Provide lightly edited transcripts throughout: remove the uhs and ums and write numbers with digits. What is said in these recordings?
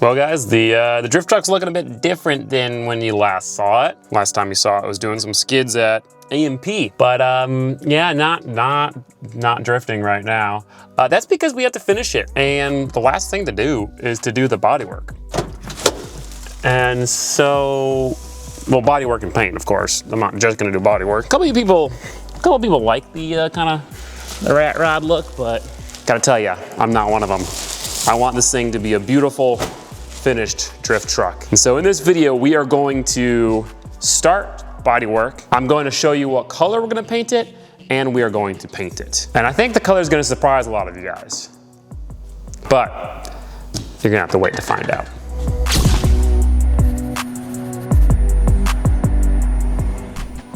Well guys, the drift truck's looking a bit different than when you last saw it. Last time you saw it was doing some skids at A&P, but yeah, not drifting right now. That's because we have to finish it, and the last thing to do is to do the bodywork. And so, well, bodywork and paint, of course. I'm not just gonna do bodywork. A couple of people like the kind of the rat rod look, but gotta tell you, I'm not one of them. I want this thing to be a beautiful, finished drift truck. And so in this video, we are going to start bodywork. I'm going to show you what color we're gonna paint it, and we are going to paint it. And I think the color is gonna surprise a lot of you guys, but you're gonna have to wait to find out.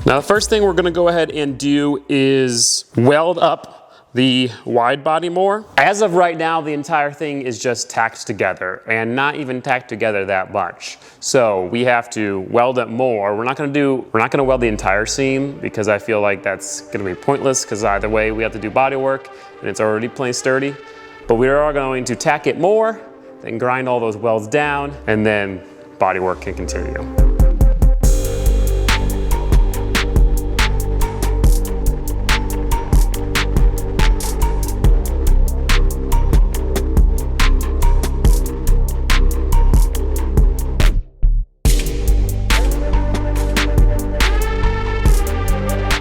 Now, the first thing we're gonna go ahead and do is weld up the wide body more. As of right now, the entire thing is just tacked together, and not even tacked together that much. So we have to weld it more. We're not gonna weld the entire seam, because I feel like that's gonna be pointless, because either way we have to do body work and it's already plain sturdy. But we are going to tack it more, then grind all those welds down, and then body work can continue.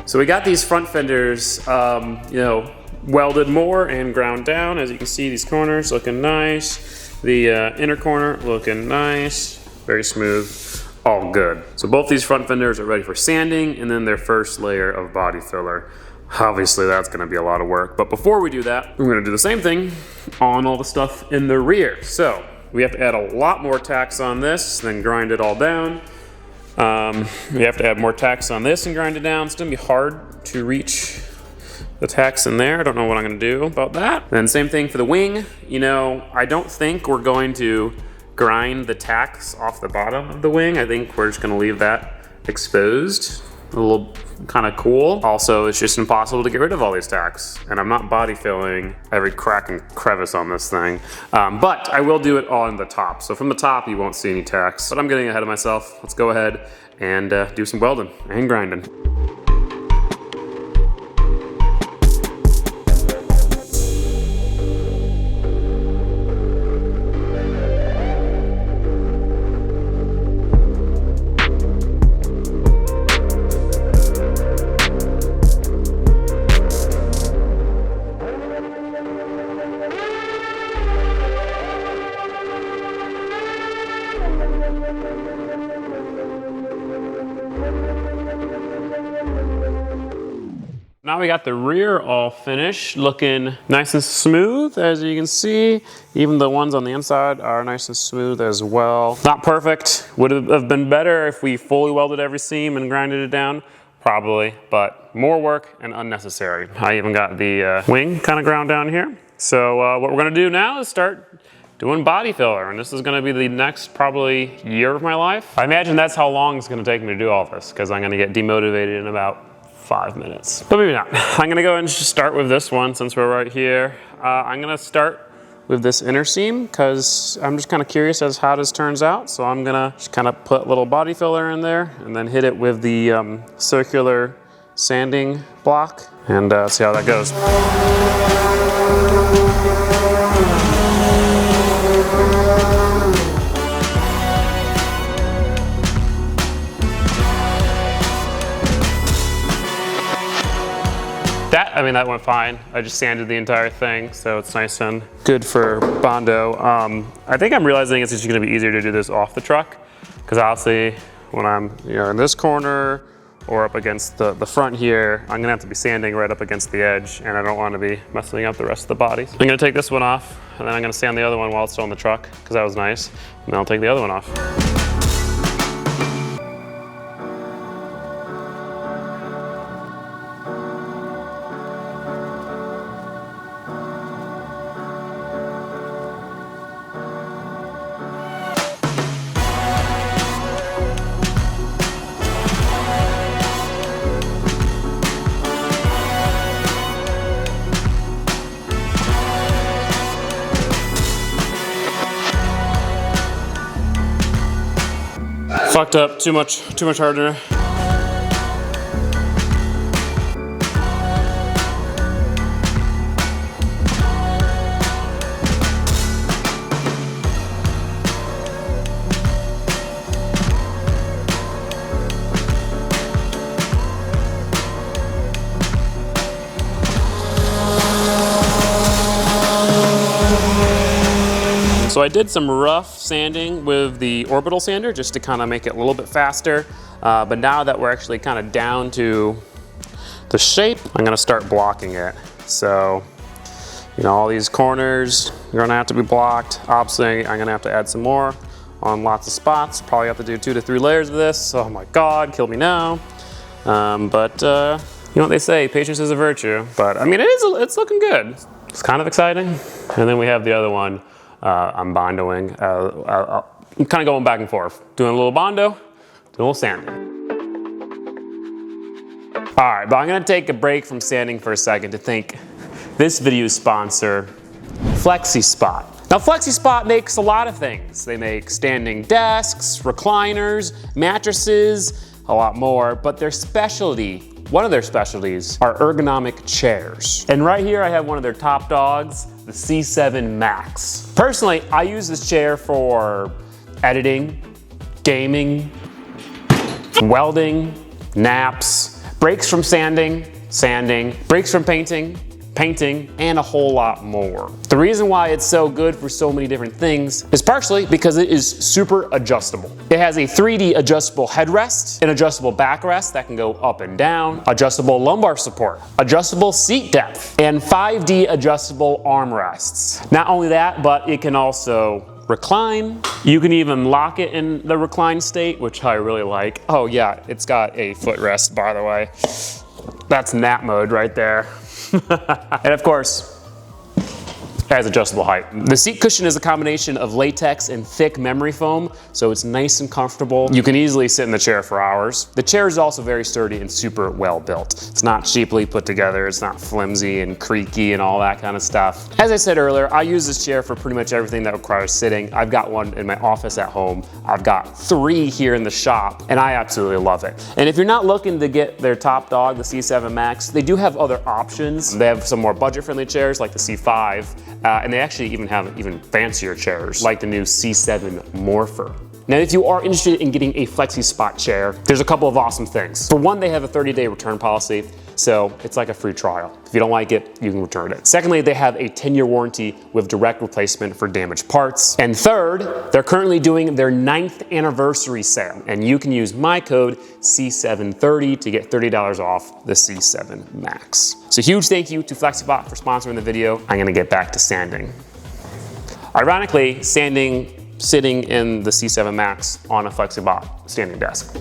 So we got these front fenders, welded more and ground down. As you can see, these corners looking nice. The inner corner looking nice, very smooth, all good. So both these front fenders are ready for sanding, and then their first layer of body filler. Obviously that's gonna be a lot of work, but before we do that, we're gonna do the same thing on all the stuff in the rear. So we have to add a lot more tacks on this, then grind it all down. We have to add more tacks on this and grind it down. It's gonna be hard to reach the tacks in there. I don't know what I'm gonna do about that. And same thing for the wing. I don't think we're going to grind the tacks off the bottom of the wing. I think we're just gonna leave that exposed. A little kind of cool. Also, it's just impossible to get rid of all these tacks, and I'm not body filling every crack and crevice on this thing. But I will do it on the top. So from the top, you won't see any tacks, but I'm getting ahead of myself. Let's go ahead and do some welding and grinding. Now we got the rear all finished, looking nice and smooth, as you can see. Even the ones on the inside are nice and smooth as well. Not perfect. Would have been better if we fully welded every seam and grinded it down, probably, but more work and unnecessary. I even got the wing kind of ground down here. So what we're gonna do now is start doing body filler, and this is gonna be the next probably year of my life. I imagine that's how long it's gonna take me to do all this, because I'm gonna get demotivated in about 5 minutes, but maybe not. I'm gonna go and just start with this one since we're right here. I'm gonna start with this inner seam because I'm just kind of curious as how this turns out. So I'm gonna just kind of put a little body filler in there and then hit it with the circular sanding block and see how that goes. That went fine. I just sanded the entire thing, so it's nice and good for Bondo. I think I'm realizing it's just gonna be easier to do this off the truck, because obviously when I'm in this corner or up against the front here, I'm gonna have to be sanding right up against the edge, and I don't wanna be messing up the rest of the body. So I'm gonna take this one off, and then I'm gonna sand the other one while it's still on the truck, because that was nice, and then I'll take the other one off. Fucked up too much hardener. So I did some rough sanding with the orbital sander just to kind of make it a little bit faster. But now that we're actually kind of down to the shape, I'm gonna start blocking it. So, you know, all these corners are gonna have to be blocked. Obviously, I'm gonna have to add some more on lots of spots. Probably have to do 2 to 3 layers of this. Oh my God, kill me now. You know what they say, patience is a virtue. But I mean, it's looking good. It's kind of exciting. And then we have the other one. I'm bondoing, I'm kind of going back and forth, doing a little bondo, doing a little sanding. All right, but I'm gonna take a break from sanding for a second to thank this video's sponsor, FlexiSpot. Now FlexiSpot makes a lot of things. They make standing desks, recliners, mattresses, a lot more, but their specialty, one of their specialties, are ergonomic chairs. And right here I have one of their top dogs, the C7 Max. Personally, I use this chair for editing, gaming, welding, naps, breaks from sanding, breaks from painting, and a whole lot more. The reason why it's so good for so many different things is partially because it is super adjustable. It has a 3D adjustable headrest, an adjustable backrest that can go up and down, adjustable lumbar support, adjustable seat depth, and 5D adjustable armrests. Not only that, but it can also recline. You can even lock it in the recline state, which I really like. Oh yeah, it's got a footrest, by the way. That's nap mode right there. And of course, it has adjustable height. The seat cushion is a combination of latex and thick memory foam, so it's nice and comfortable. You can easily sit in the chair for hours. The chair is also very sturdy and super well built. It's not cheaply put together, it's not flimsy and creaky and all that kind of stuff. As I said earlier, I use this chair for pretty much everything that requires sitting. I've got one in my office at home. I've got 3 here in the shop, and I absolutely love it. And if you're not looking to get their top dog, the C7 Max, they do have other options. They have some more budget-friendly chairs like the C5, and they actually even have even fancier chairs like the new C7 Morpher. Now, if you are interested in getting a FlexiSpot chair, there's a couple of awesome things. For one, they have a 30-day return policy, so it's like a free trial. If you don't like it, you can return it. Secondly, they have a 10-year warranty with direct replacement for damaged parts. And third, they're currently doing their 9th anniversary sale, and you can use my code C730 to get $30 off the C7 Max. So huge thank you to FlexiSpot for sponsoring the video. I'm gonna get back to sanding. Ironically, sitting in the C7 Max on a FlexiSpot standing desk.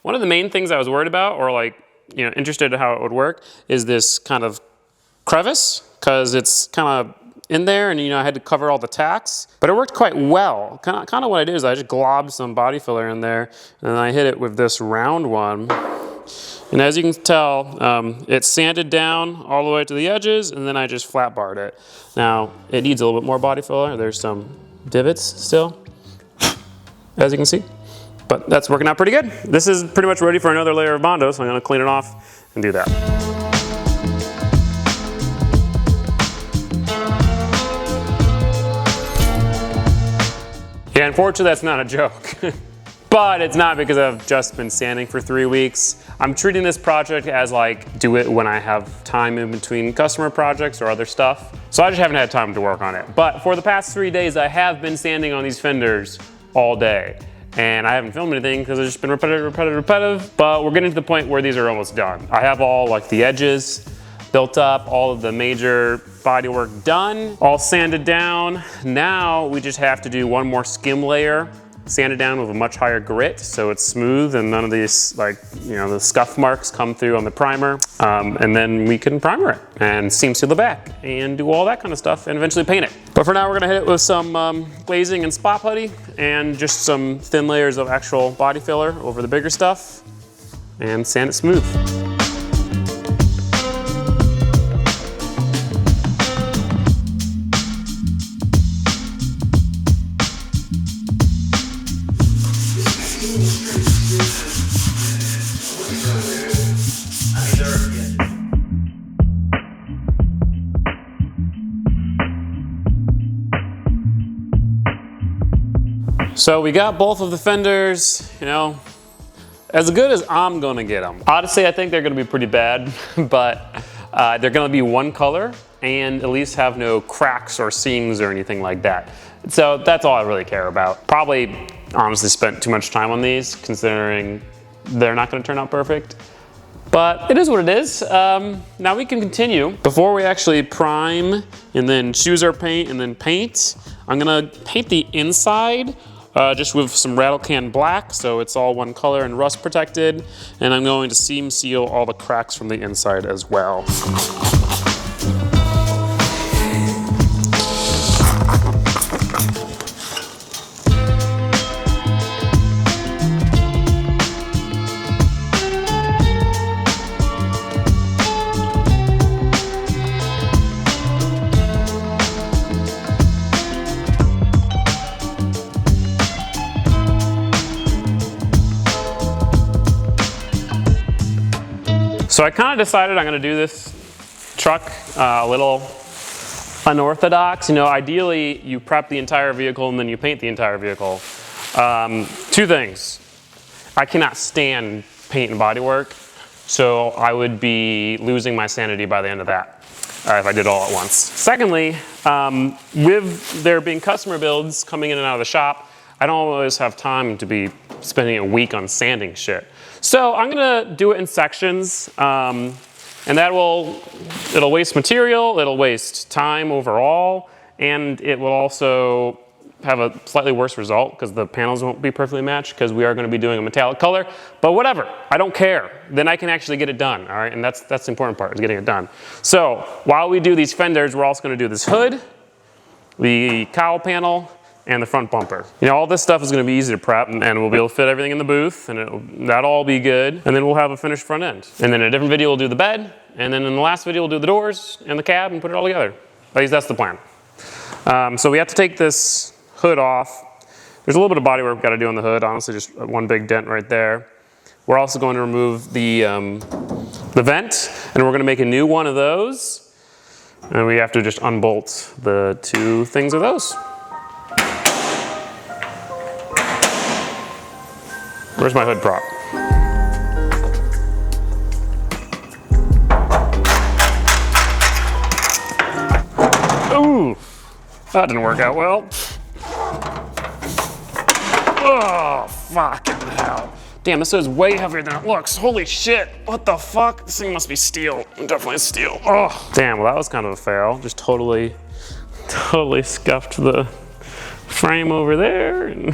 One of the main things I was worried about, or like, you know, interested in how it would work, is this kind of crevice, because it's kind of in there, and you know, I had to cover all the tacks, but it worked quite well. Kind of what I did is I just globbed some body filler in there, and then I hit it with this round one. And as you can tell, it's sanded down all the way to the edges, and then I just flat barred it. Now, it needs a little bit more body filler. There's some divots still, as you can see. But that's working out pretty good. This is pretty much ready for another layer of Bondo, so I'm gonna clean it off and do that. Yeah, unfortunately that's not a joke. But it's not because I've just been sanding for 3 weeks. I'm treating this project as like, do it when I have time in between customer projects or other stuff. So I just haven't had time to work on it. But for the past 3 days, I have been sanding on these fenders all day. And I haven't filmed anything because it's just been repetitive, but we're getting to the point where these are almost done. I have all like the edges built up, all of the major bodywork done, all sanded down. Now we just have to do one more skim layer, sand it down with a much higher grit so it's smooth and none of these, like, you know, the scuff marks come through on the primer. And then we can primer it and seam seal the back and do all that kind of stuff and eventually paint it. But for now, we're gonna hit it with some glazing and spot putty and just some thin layers of actual body filler over the bigger stuff and sand it smooth. So we got both of the fenders, you know, as good as I'm gonna get them. Honestly, I think they're gonna be pretty bad, but they're gonna be one color and at least have no cracks or seams or anything like that. So that's all I really care about. Probably honestly spent too much time on these considering they're not gonna turn out perfect. But it is what it is. Now we can continue. Before we actually prime and then choose our paint and then paint, I'm gonna paint the inside just with some rattle can black so it's all one color and rust protected. And I'm going to seam seal all the cracks from the inside as well. So I kind of decided I'm going to do this truck a little unorthodox. You know, ideally you prep the entire vehicle and then you paint the entire vehicle. Two things. I cannot stand paint and body work, so I would be losing my sanity by the end of that if I did all at once. Secondly, with there being customer builds coming in and out of the shop, I don't always have time to be spending a week on sanding shit. So I'm gonna do it in sections, and it'll waste material, it'll waste time overall, and it will also have a slightly worse result because the panels won't be perfectly matched because we are gonna be doing a metallic color, but whatever, I don't care. Then I can actually get it done, all right? And that's the important part, is getting it done. So while we do these fenders, we're also gonna do this hood, the cowl panel, and the front bumper. You know, all this stuff is gonna be easy to prep and we'll be able to fit everything in the booth and that'll all be good. And then we'll have a finished front end. And then in a different video, we'll do the bed. And then in the last video, we'll do the doors and the cab and put it all together. At least that's the plan. So we have to take this hood off. There's a little bit of body work we've got to do on the hood, honestly, just one big dent right there. We're also going to remove the vent, and we're gonna make a new one of those. And we have to just unbolt the two things of those. Where's my hood prop? Ooh, that didn't work out well. Oh, fucking hell. Damn, this is way heavier than it looks. Holy shit, what the fuck? This thing must be steel. Definitely steel. Oh, damn, well that was kind of a fail. Just totally scuffed the frame over there. And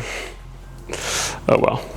oh well.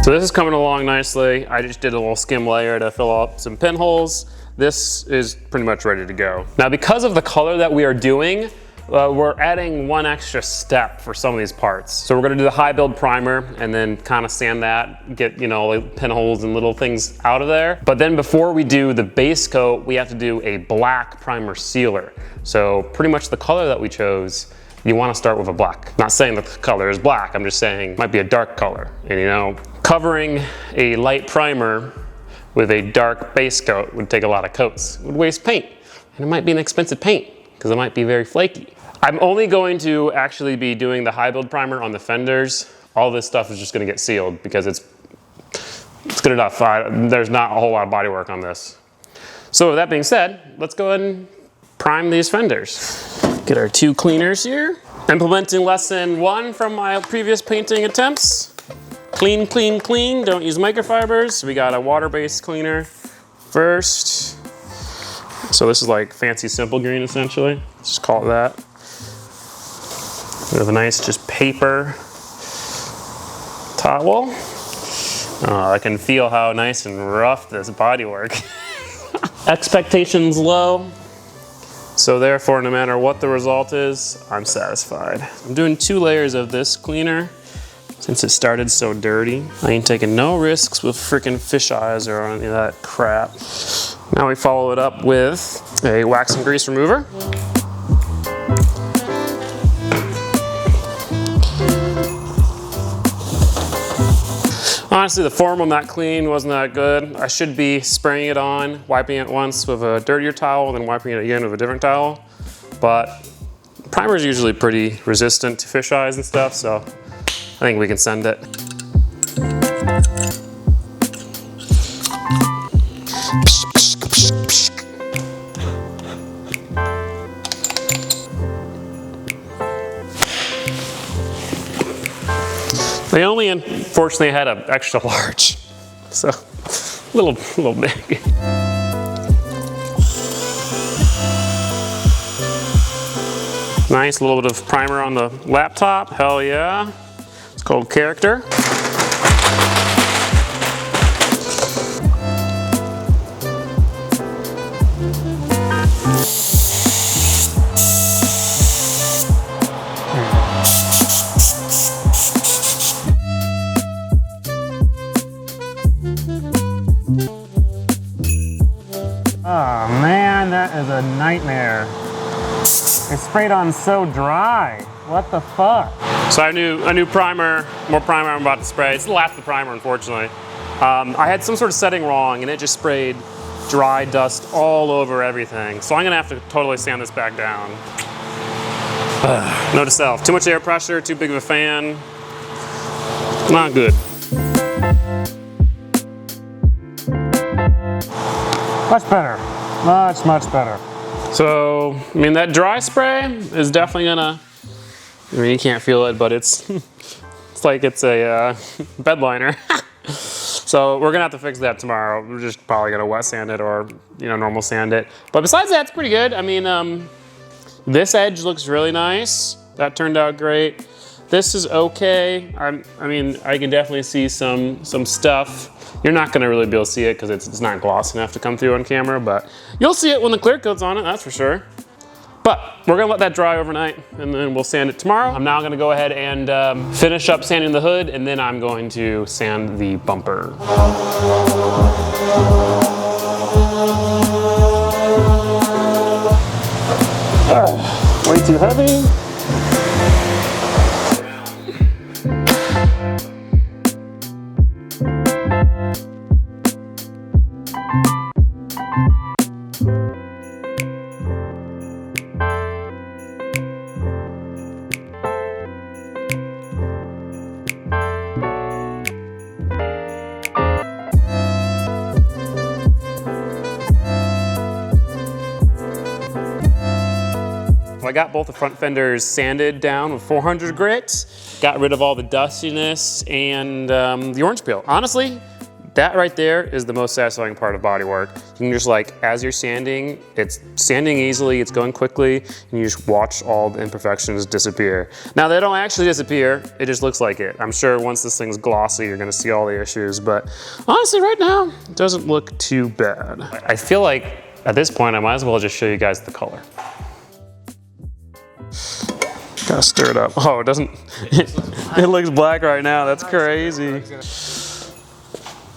So this is coming along nicely. I just did a little skim layer to fill up some pinholes. This is pretty much ready to go. Now because of the color that we are doing, we're adding one extra step for some of these parts. So we're gonna do the high build primer and then kind of sand that, get, you know, like pinholes and little things out of there. But then before we do the base coat, we have to do a black primer sealer. So pretty much the color that we chose, you want to start with a black. Not saying that the color is black, I'm just saying it might be a dark color. And you know, covering a light primer with a dark base coat would take a lot of coats. It would waste paint. And it might be an expensive paint because it might be very flaky. I'm only going to actually be doing the high build primer on the fenders. All this stuff is just gonna get sealed because it's good enough. There's not a whole lot of body work on this. So with that being said, let's go ahead and prime these fenders. Get our two cleaners here. Implementing lesson 1 from my previous painting attempts. Clean, clean, clean, don't use microfibers. We got a water-based cleaner first. So this is like fancy simple green essentially. Let's just call it that. We have a nice just paper towel. Oh, I can feel how nice and rough this bodywork. Expectations low. So therefore, no matter what the result is, I'm satisfied. I'm doing 2 layers of this cleaner since it started so dirty. I ain't taking no risks with freaking fish eyes or any of that crap. Now we follow it up with a wax and grease remover. Honestly, the form on that clean wasn't that good. I should be spraying it on, wiping it once with a dirtier towel, then wiping it again with a different towel. But primer is usually pretty resistant to fish eyes and stuff, so I think we can send it. They only unfortunately had an extra large, so a little big. Nice little bit of primer on the laptop, hell yeah. It's called Character. Oh man, that is a nightmare. It's sprayed on so dry. What the fuck? So I have a new primer, more primer I'm about to spray. It's the last of the primer, unfortunately. I had some sort of setting wrong and it just sprayed dry dust all over everything. So I'm gonna have to totally sand this back down. Note to self, too much air pressure, too big of a fan. Not good. Much better, much better. So, I mean, that dry spray is definitely gonna, I mean, you can't feel it, but it's like it's a bed liner. So we're gonna have to fix that tomorrow. We're just probably gonna wet sand it or, you know, normal sand it. But besides that, it's pretty good. I mean, this edge looks really nice. That turned out great. This is okay. I mean, I can definitely see some stuff. You're not gonna really be able to see it because it's not glossy enough to come through on camera, but you'll see it when the clear coat's on it, that's for sure. But we're gonna let that dry overnight and then we'll sand it tomorrow. I'm now gonna go ahead and finish up sanding the hood and then I'm going to sand the bumper. Way too heavy. I got both the front fenders sanded down with 400 grit, got rid of all the dustiness and the orange peel. Honestly, that right there is the most satisfying part of bodywork. You can just like, as you're sanding, it's sanding easily, it's going quickly, and you just watch all the imperfections disappear. Now they don't actually disappear, it just looks like it. I'm sure once this thing's glossy, you're gonna see all the issues, but honestly right now, it doesn't look too bad. I feel like at this point, I might as well just show you guys the color. Gotta stir it up. Oh, it doesn't, it looks black right now, that's crazy.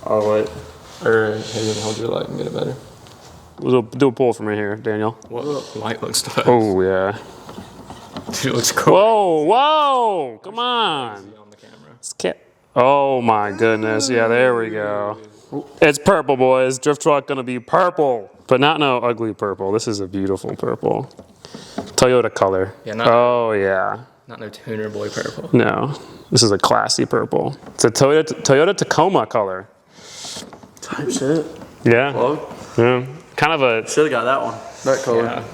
Oh wait, or maybe hold your light and get it better. We'll do a pull from right here, Daniel. What light looks nice. Oh yeah. Dude, it looks cool. Whoa, whoa, come on. On the camera. Oh my goodness, yeah, there we go. It's purple, boys. Drift truck gonna be purple, but not no ugly purple. This is a beautiful purple. Toyota color. Yeah, not, oh yeah. Not no tuner boy purple. No, this is a classy purple. It's a Toyota Tacoma color. Type shit. Yeah. Well, Yeah. Kind of a. should have got that one. That color. Yeah.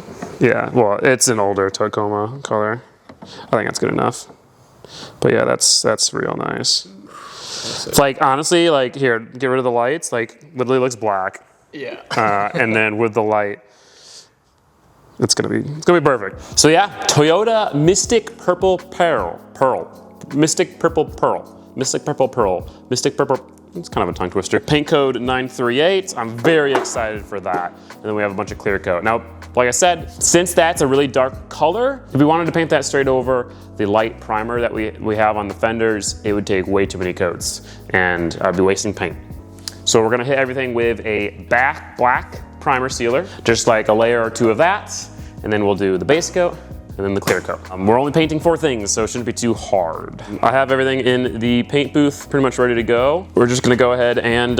Yeah. Well, it's an older Tacoma color. I think that's good enough. But yeah, that's real nice. It's like honestly, like here, get rid of the lights. Like literally looks black. Yeah. And then with the light, it's gonna be perfect. So yeah, Toyota Mystic Purple Pearl. Mystic Purple Pearl. Mystic Purple Pearl. Mystic Purple. It's kind of a tongue twister. Paint code 938. I'm very excited for that. And then we have a bunch of clear coat. Now, like I said, since that's a really dark color, if we wanted to paint that straight over the light primer that we have on the fenders, it would take way too many coats and I'd be wasting paint. So we're gonna hit everything with a black primer sealer, just like a layer or two of that, and then we'll do the base coat and then the clear coat. We're only painting 4 things, so it shouldn't be too hard. I have everything in the paint booth pretty much ready to go. We're just gonna go ahead and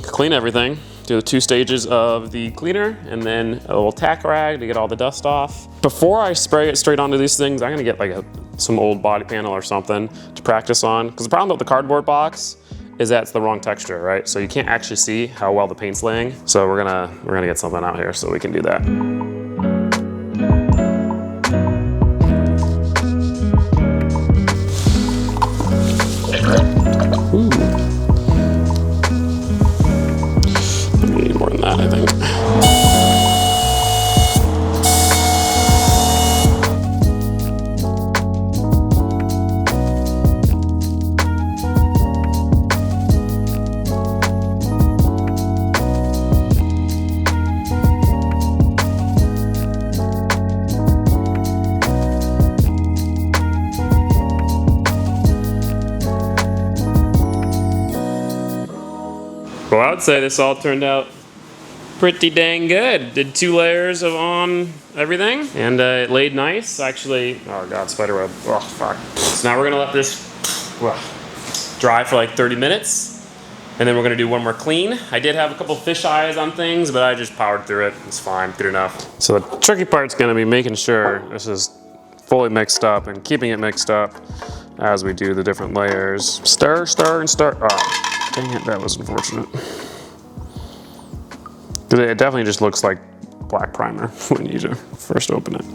clean everything. Do the 2 stages of the cleaner and then a little tack rag to get all the dust off. Before I spray it straight onto these things, I'm gonna get like some old body panel or something to practice on. Because the problem with the cardboard box is that it's the wrong texture, right? So you can't actually see how well the paint's laying. So we're gonna get something out here so we can do that. Ooh. We need more than that, I think. Well, I would say this all turned out pretty dang good. Did 2 layers on everything, and it laid nice. Actually, oh god, spiderweb. Oh fuck. So now we're gonna let this dry for like 30 minutes, and then we're gonna do one more clean. I did have a couple fish eyes on things, but I just powered through it. It's fine, good enough. So the tricky part's gonna be making sure this is fully mixed up and keeping it mixed up as we do the different layers. Stir, stir, and stir. Oh. Dang it, that was unfortunate. Because it definitely just looks like black primer when you first open it.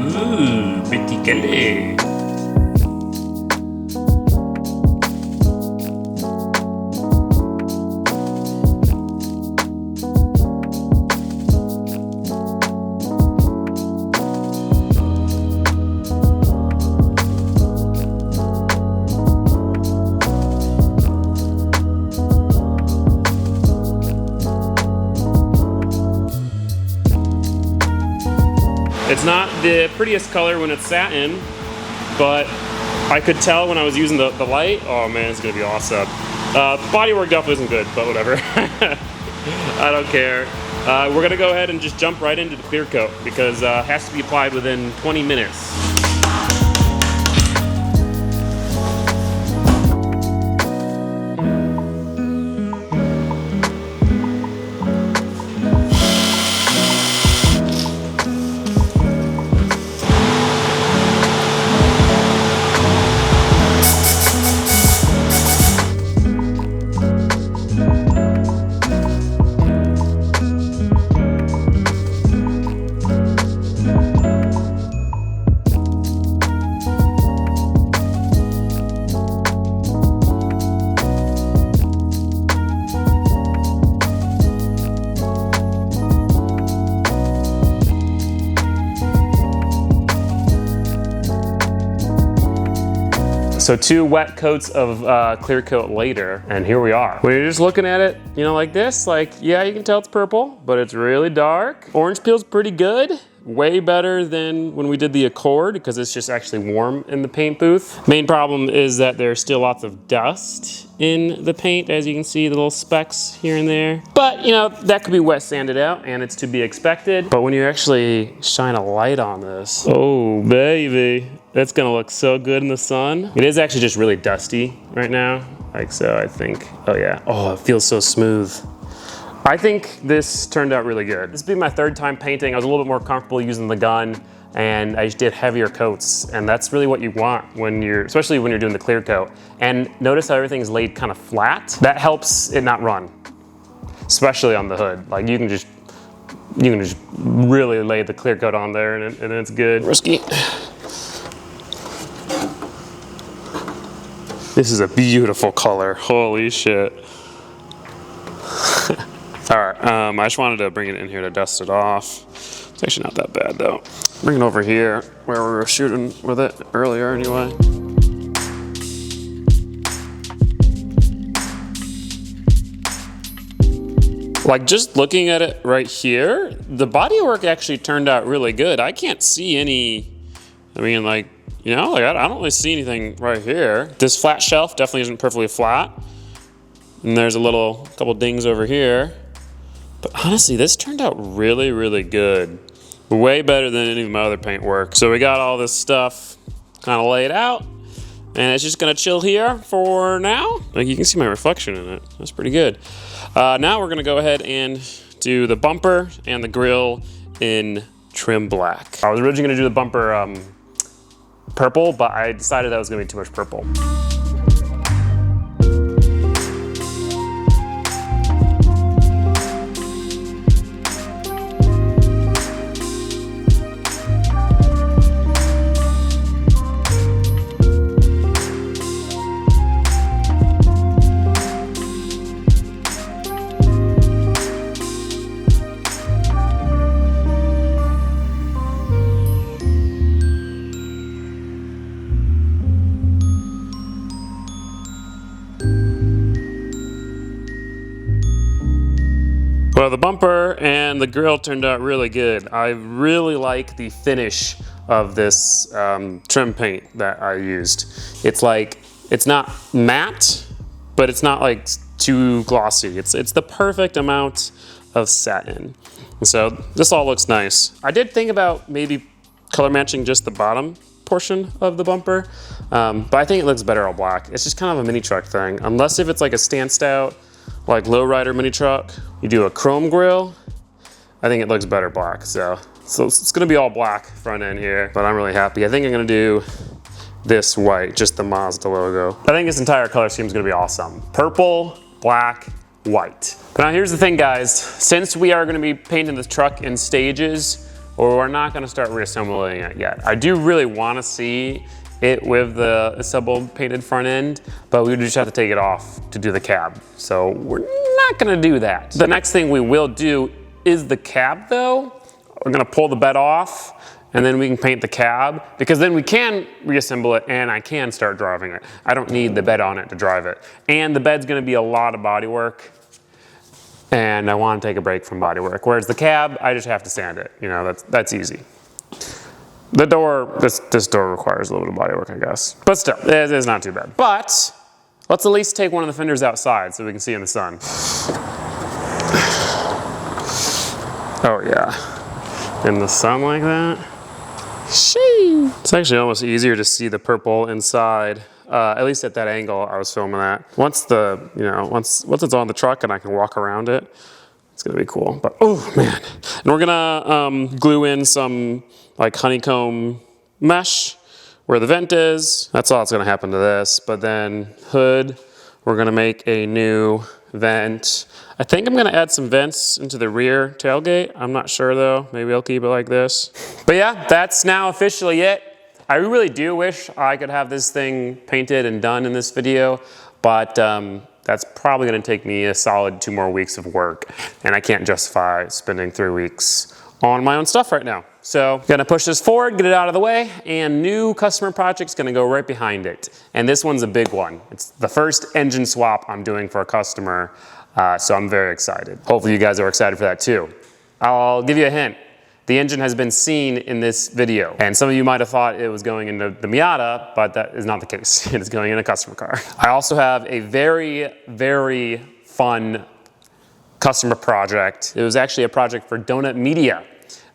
Ooh, pretty color. It's not the prettiest color when it's satin, but I could tell when I was using the light. Oh man, it's gonna be awesome. Bodywork definitely isn't good, but whatever. I don't care. We're gonna go ahead and just jump right into the clear coat because it has to be applied within 20 minutes. So 2 wet coats of clear coat later, and here we are. When you're just looking at it, you know, like this, like, yeah, you can tell it's purple, but it's really dark. Orange peel's pretty good. Way better than when we did the Accord because it's just actually warm in the paint booth. Main problem is that there's still lots of dust in the paint, as you can see, the little specks here and there. But, you know, that could be wet sanded out and it's to be expected. But when you actually shine a light on this, oh baby, that's gonna look so good in the sun. It is actually just really dusty right now. Like so, I think, oh yeah. Oh, it feels so smooth. I think this turned out really good. This will be my 3rd time painting. I was a little bit more comfortable using the gun and I just did heavier coats. And that's really what you want when you're, especially when you're doing the clear coat. And notice how everything's laid kind of flat. That helps it not run, especially on the hood. Like you can just really lay the clear coat on there and it's good. Risky. This is a beautiful color, holy shit. All right, I just wanted to bring it in here to dust it off. It's actually not that bad though. Bring it over here where we were shooting with it earlier anyway. Like just looking at it right here, the bodywork actually turned out really good. I can't see any, I mean like, you know, like I don't really see anything right here. This flat shelf definitely isn't perfectly flat. And there's a couple dings over here. But honestly, this turned out really, really good. Way better than any of my other paint work. So we got all this stuff kind of laid out. And it's just gonna chill here for now. Like you can see my reflection in it. That's pretty good. Now we're gonna go ahead and do the bumper and the grill in trim black. I was originally gonna do the bumper purple, but I decided that was gonna be too much purple. Well, the bumper and the grill turned out really good. I really like the finish of this trim paint that I used. It's like, it's not matte, but it's not like too glossy. It's the perfect amount of satin. And so this all looks nice. I did think about maybe color matching just the bottom portion of the bumper, but I think it looks better all black. It's just kind of a mini truck thing. Unless if it's like a stanced out, like lowrider mini truck, you do a chrome grille, I think it looks better black. So it's gonna be all black front end here, but I'm really happy. I think I'm gonna do this white, just the Mazda logo. I think this entire color scheme is gonna be awesome. Purple, black, white. But now here's the thing, guys. Since we are gonna be painting the truck in stages, or we're not gonna start reassembling it yet. I do really wanna see it with the assembled painted front end, but we would just have to take it off to do the cab. So we're not gonna do that. The next thing we will do is the cab though. We're gonna pull the bed off and then we can paint the cab, because then we can reassemble it and I can start driving it. I don't need the bed on it to drive it. And the bed's gonna be a lot of body work, and I wanna take a break from body work. Whereas the cab, I just have to sand it. You know, that's easy. The door, this door requires a little bit of body work, I guess. But still, it's not too bad. But let's at least take one of the fenders outside so we can see in the sun. Oh yeah, in the sun like that. Shee. It's actually almost easier to see the purple inside, at least at that angle I was filming at. Once it's on the truck and I can walk around it, it's gonna be cool. But oh man, and we're gonna glue in some like honeycomb mesh where the vent is. That's all that's gonna happen to this. But then hood, we're gonna make a new vent. I think I'm gonna add some vents into the rear tailgate. I'm not sure though, maybe I'll keep it like this. But yeah, that's now officially it. I really do wish I could have this thing painted and done in this video, but that's probably gonna take me a solid 2 more weeks of work, and I can't justify spending 3 weeks on my own stuff right now. So gonna push this forward, get it out of the way, and new customer project's gonna go right behind it. And this one's a big one. It's the first engine swap I'm doing for a customer, so I'm very excited. Hopefully you guys are excited for that too. I'll give you a hint. The engine has been seen in this video, and some of you might have thought it was going into the Miata, but that is not the case. It is going in a customer car. I also have a very, very fun customer project. It was actually a project for Donut Media.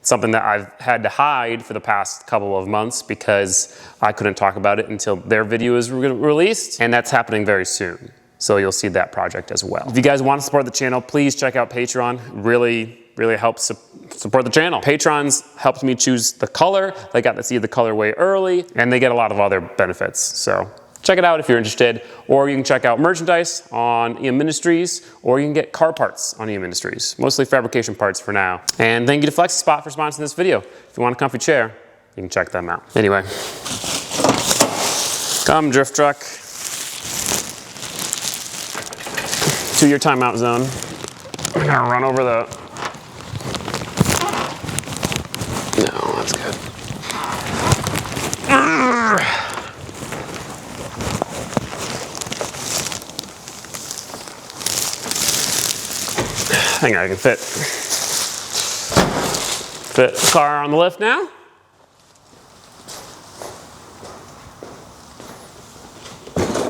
Something that I've had to hide for the past couple of months because I couldn't talk about it until their video is released, and that's happening very soon. So you'll see that project as well. If you guys want to support the channel, please check out Patreon. Really helps support the channel. Patrons helped me choose the color. They got to see the color way early, and they get a lot of other benefits. So check it out if you're interested, or you can check out merchandise on EM Ministries, or you can get car parts on EM Ministries. Mostly fabrication parts for now. And thank you to FlexiSpot for sponsoring this video. If you want a comfy chair, you can check them out. Anyway, come drift truck to your timeout zone. I'm gonna run over the Looks good. I think I can fit the car on the lift now.